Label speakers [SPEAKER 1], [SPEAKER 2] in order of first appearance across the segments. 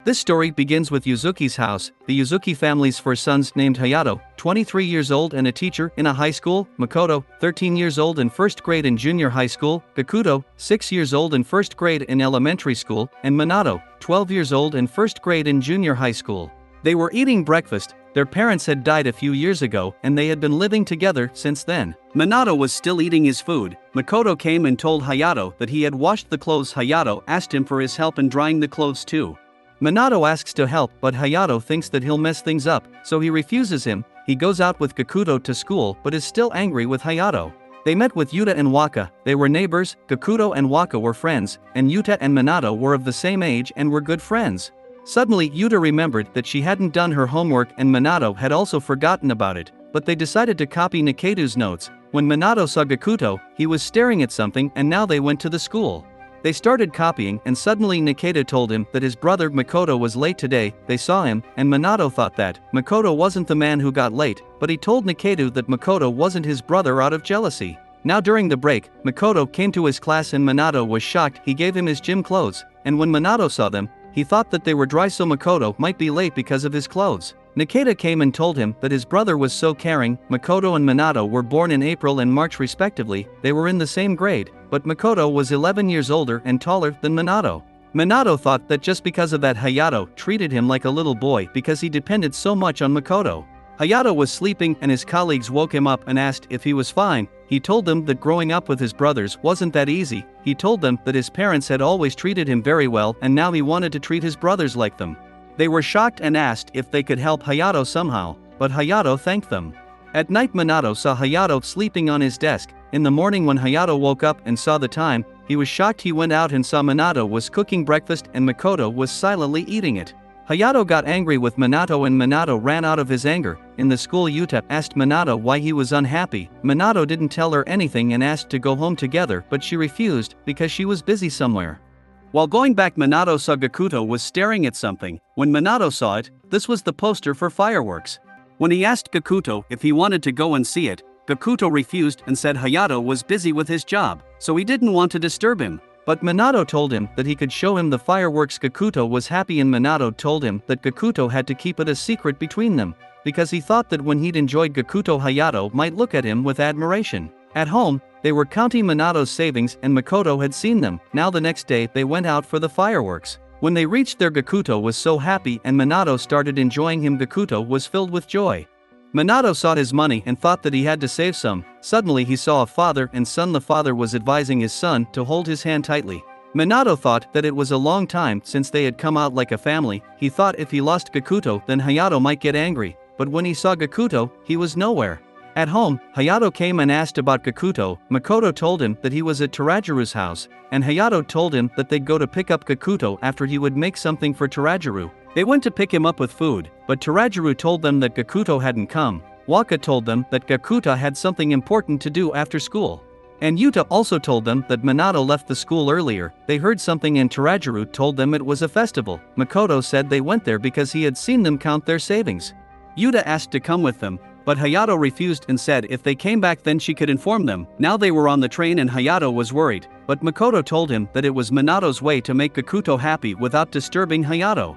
[SPEAKER 1] This story begins with Yuzuki's house. The Yuzuki family's four sons named Hayato, 23 years old and a teacher in a high school, Makoto, 13 years old in first grade in junior high school, Gakuto, 6 years old in first grade in elementary school, and Minato, 12 years old in first grade in junior high school. They were eating breakfast. Their parents had died a few years ago and they had been living together since then. Minato was still eating his food. Makoto came and told Hayato that he had washed the clothes. Hayato asked him for his help in drying the clothes too. Minato asks to help, but Hayato thinks that he'll mess things up, so he refuses him. He goes out with Gakuto to school but is still angry with Hayato. They met with Yuta and Waka. They were neighbors. Gakuto and Waka were friends, and Yuta and Minato were of the same age and were good friends. Suddenly Yuta remembered that she hadn't done her homework and Minato had also forgotten about it, but they decided to copy Nikadu's notes. When Minato saw Gakuto, he was staring at something and now they went to the school. They started copying and suddenly Nikadu told him that his brother Makoto was late today. They saw him, and Minato thought that Makoto wasn't the man who got late, but he told Nikadu that Makoto wasn't his brother out of jealousy. Now during the break, Makoto came to his class and Minato was shocked. He gave him his gym clothes, and when Minato saw them, he thought that they were dry so Makoto might be late because of his clothes. Nikeda came and told him that his brother was so caring. Makoto and Minato were born in April and March respectively. They were in the same grade, but Makoto was 11 years older and taller than Minato. Minato thought that just because of that Hayato treated him like a little boy because he depended so much on Makoto. Hayato was sleeping and his colleagues woke him up and asked if he was fine. He told them that growing up with his brothers wasn't that easy. He told them that his parents had always treated him very well and now he wanted to treat his brothers like them. They were shocked and asked if they could help Hayato somehow, but Hayato thanked them. At night Minato saw Hayato sleeping on his desk. In the morning when Hayato woke up and saw the time, he was shocked. He went out and saw Minato was cooking breakfast and Makoto was silently eating it. Hayato got angry with Minato and Minato ran out of his anger. In the school Yuta asked Minato why he was unhappy. Minato didn't tell her anything and asked to go home together, but she refused because she was busy somewhere. While going back Minato saw Gakuto was staring at something. When Minato saw it, this was the poster for fireworks. When he asked Gakuto if he wanted to go and see it, Gakuto refused and said Hayato was busy with his job, so he didn't want to disturb him. But Minato told him that he could show him the fireworks. Gakuto was happy and Minato told him that Gakuto had to keep it a secret between them, because he thought that when he'd enjoyed Gakuto, Hayato might look at him with admiration. At home, they were counting Minato's savings and Makoto had seen them. Now the next day they went out for the fireworks. When they reached there, Gakuto was so happy and Minato started enjoying him. Gakuto was filled with joy. Minato saw his money and thought that he had to save some. Suddenly he saw a father and son. The father was advising his son to hold his hand tightly. Minato thought that it was a long time since they had come out like a family. He thought if he lost Gakuto then Hayato might get angry, but when he saw Gakuto, he was nowhere. At home, Hayato came and asked about Gakuto. Makoto told him that he was at Terajiru's house, and Hayato told him that they'd go to pick up Gakuto after he would make something for Terajiru. They went to pick him up with food, but Terajiru told them that Gakuto hadn't come. Waka told them that Gakuto had something important to do after school. And Yuta also told them that Minato left the school earlier. They heard something and Terajiru told them it was a festival. Makoto said they went there because he had seen them count their savings. Yuta asked to come with them, but Hayato refused and said if they came back then she could inform them. Now they were on the train and Hayato was worried, but Makoto told him that it was Minato's way to make Gakuto happy without disturbing Hayato.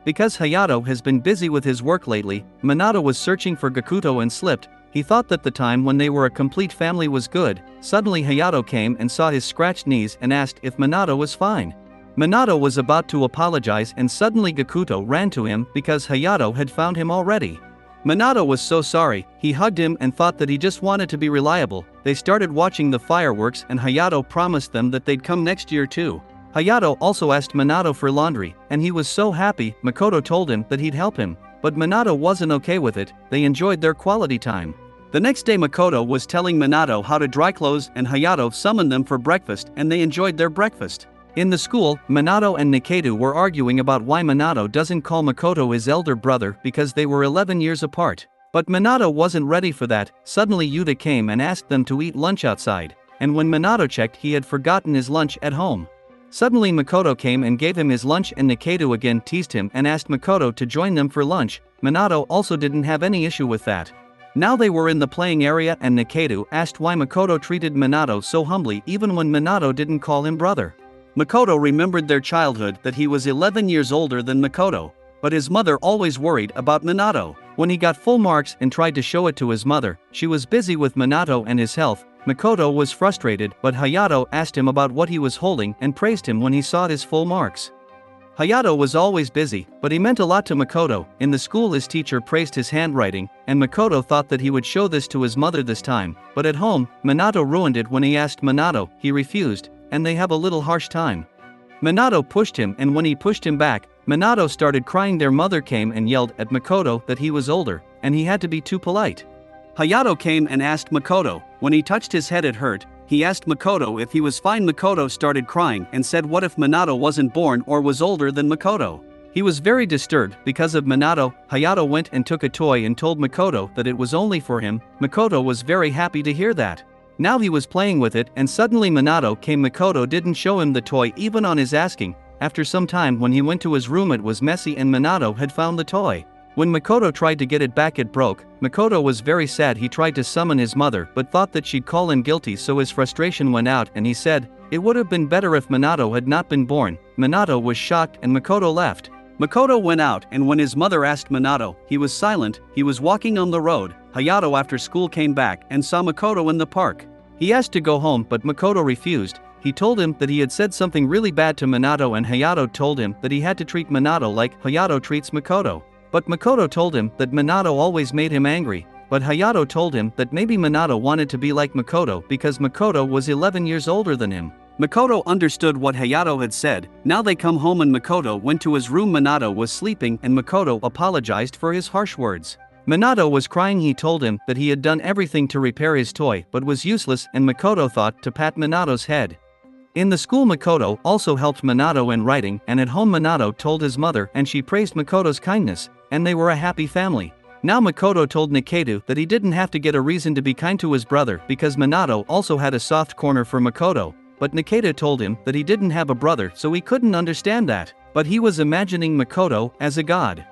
[SPEAKER 1] Because Hayato has been busy with his work lately, Minato was searching for Gakuto and slipped. He thought that the time when they were a complete family was good. Suddenly Hayato came and saw his scratched knees and asked if Minato was fine. Minato was about to apologize and suddenly Gakuto ran to him because Hayato had found him already. Minato was so sorry. He hugged him and thought that he just wanted to be reliable. They started watching the fireworks and Hayato promised them that they'd come next year too. Hayato also asked Minato for laundry, and he was so happy. Makoto told him that he'd help him, but Minato wasn't okay with it. They enjoyed their quality time. The next day Makoto was telling Minato how to dry clothes and Hayato summoned them for breakfast and they enjoyed their breakfast. In the school, Minato and Nikadu were arguing about why Minato doesn't call Makoto his elder brother because they were 11 years apart. But Minato wasn't ready for that. Suddenly Yuta came and asked them to eat lunch outside, and when Minato checked he had forgotten his lunch at home. Suddenly Makoto came and gave him his lunch and Nikadu again teased him and asked Makoto to join them for lunch. Minato also didn't have any issue with that. Now they were in the playing area and Nikadu asked why Makoto treated Minato so humbly even when Minato didn't call him brother. Makoto remembered their childhood that he was 11 years older than Makoto. But his mother always worried about Minato. When he got full marks and tried to show it to his mother, she was busy with Minato and his health. Makoto was frustrated, but Hayato asked him about what he was holding and praised him when he saw his full marks. Hayato was always busy, but he meant a lot to Makoto. In the school his teacher praised his handwriting, and Makoto thought that he would show this to his mother this time, but at home, Minato ruined it when he asked Minato, he refused, and they have a little harsh time. Minato pushed him, and when he pushed him back, Minato started crying. Their mother came and yelled at Makoto that he was older, and he had to be too polite. Hayato came and asked Makoto. When he touched his head it hurt. He asked Makoto if he was fine. Makoto started crying and said what if Minato wasn't born or was older than Makoto. He was very disturbed because of Minato. Hayato went and took a toy and told Makoto that it was only for him. Makoto was very happy to hear that. Now he was playing with it and suddenly Minato came. Makoto didn't show him the toy even on his asking. After some time when he went to his room it was messy and Minato had found the toy. When Makoto tried to get it back it broke. Makoto was very sad. He tried to summon his mother but thought that she'd call him guilty, so his frustration went out and he said, "It would have been better if Minato had not been born." Minato was shocked and Makoto left. Makoto went out and when his mother asked Minato, he was silent. He was walking on the road. Hayato after school came back and saw Makoto in the park. He asked to go home but Makoto refused. He told him that he had said something really bad to Minato and Hayato told him that he had to treat Minato like Hayato treats Makoto. But Makoto told him that Minato always made him angry. But Hayato told him that maybe Minato wanted to be like Makoto because Makoto was 11 years older than him. Makoto understood what Hayato had said. Now they come home and Makoto went to his room. Minato was sleeping and Makoto apologized for his harsh words. Minato was crying. He told him that he had done everything to repair his toy but was useless and Makoto thought to pat Minato's head. In the school Makoto also helped Minato in writing and at home Minato told his mother and she praised Makoto's kindness, and they were a happy family. Now Makoto told Niketu that he didn't have to get a reason to be kind to his brother because Minato also had a soft corner for Makoto, but Niketu told him that he didn't have a brother so he couldn't understand that, but he was imagining Makoto as a god.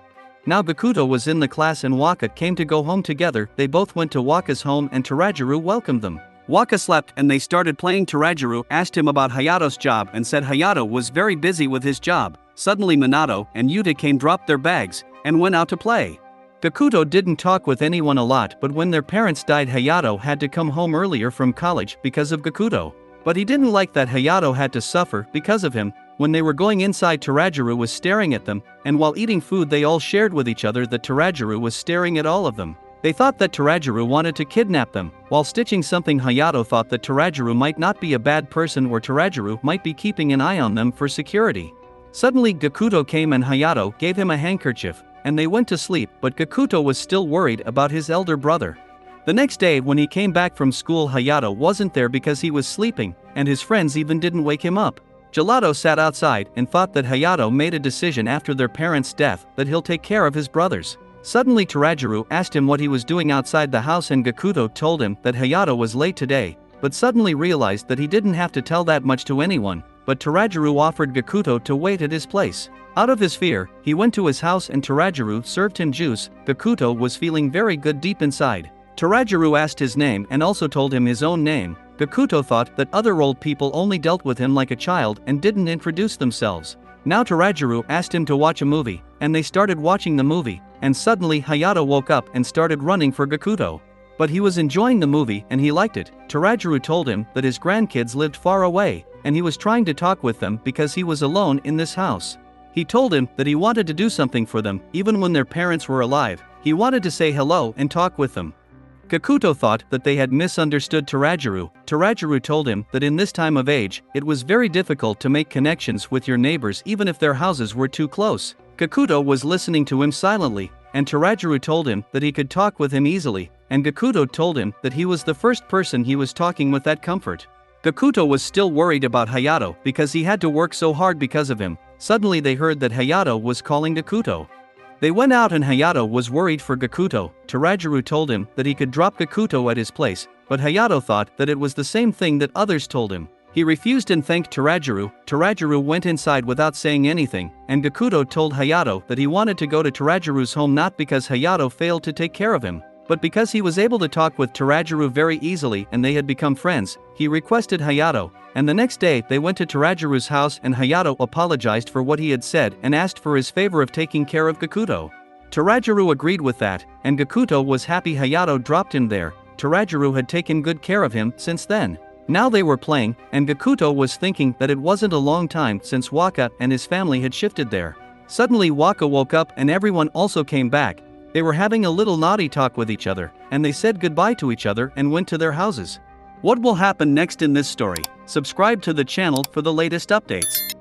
[SPEAKER 1] Now Gakuto was in the class and Waka came to go home together. They both went to Waka's home and Tarajiru welcomed them. Waka slept and they started playing. Tarajiru asked him about Hayato's job and said Hayato was very busy with his job. Suddenly Minato and Yuta came, dropped their bags, and went out to play. Gakuto didn't talk with anyone a lot, but when their parents died Hayato had to come home earlier from college because of Gakuto. But he didn't like that Hayato had to suffer because of him. When they were going inside Tarajiru was staring at them, and while eating food they all shared with each other that Tarajiru was staring at all of them. They thought that Tarajiru wanted to kidnap them. While stitching something Hayato thought that Tarajiru might not be a bad person or Tarajiru might be keeping an eye on them for security. Suddenly Gakuto came and Hayato gave him a handkerchief, and they went to sleep, but Gakuto was still worried about his elder brother. The next day when he came back from school Hayato wasn't there because he was sleeping, and his friends even didn't wake him up. Gelato sat outside and thought that Hayato made a decision after their parents' death that he'll take care of his brothers. Suddenly Tarajiru asked him what he was doing outside the house and Gakuto told him that Hayato was late today, but suddenly realized that he didn't have to tell that much to anyone, but Tarajiru offered Gakuto to wait at his place. Out of his fear, he went to his house and Tarajiru served him juice. Gakuto was feeling very good deep inside. Tarajiru asked his name and also told him his own name. Gakuto thought that other old people only dealt with him like a child and didn't introduce themselves. Now Tarajiru asked him to watch a movie, and they started watching the movie, and suddenly Hayato woke up and started running for Gakuto. But he was enjoying the movie and he liked it. Tarajiru told him that his grandkids lived far away, and he was trying to talk with them because he was alone in this house. He told him that he wanted to do something for them, even when their parents were alive. He wanted to say hello and talk with them. Gakuto thought that they had misunderstood Tarajiru. Tarajiru told him that in this time of age, it was very difficult to make connections with your neighbors even if their houses were too close. Gakuto was listening to him silently, and Tarajiru told him that he could talk with him easily, and Gakuto told him that he was the first person he was talking with that comfort. Gakuto was still worried about Hayato because he had to work so hard because of him. Suddenly they heard that Hayato was calling Gakuto. They went out and Hayato was worried for Gakuto. Tarajiru told him that he could drop Gakuto at his place, but Hayato thought that it was the same thing that others told him. He refused and thanked Tarajiru. Tarajiru went inside without saying anything, and Gakuto told Hayato that he wanted to go to Tarajiru's home not because Hayato failed to take care of him, But because he was able to talk with Tarajiru very easily and they had become friends, he requested Hayato, and the next day they went to Tarajiru's house and Hayato apologized for what he had said and asked for his favor of taking care of Gakuto. Tarajiru agreed with that, and Gakuto was happy Hayato dropped him there. Tarajiru had taken good care of him since then. Now they were playing, and Gakuto was thinking that it wasn't a long time since Waka and his family had shifted there. Suddenly Waka woke up and everyone also came back. They were having a little naughty talk with each other, and they said goodbye to each other and went to their houses. What will happen next in this story? Subscribe to the channel for the latest updates.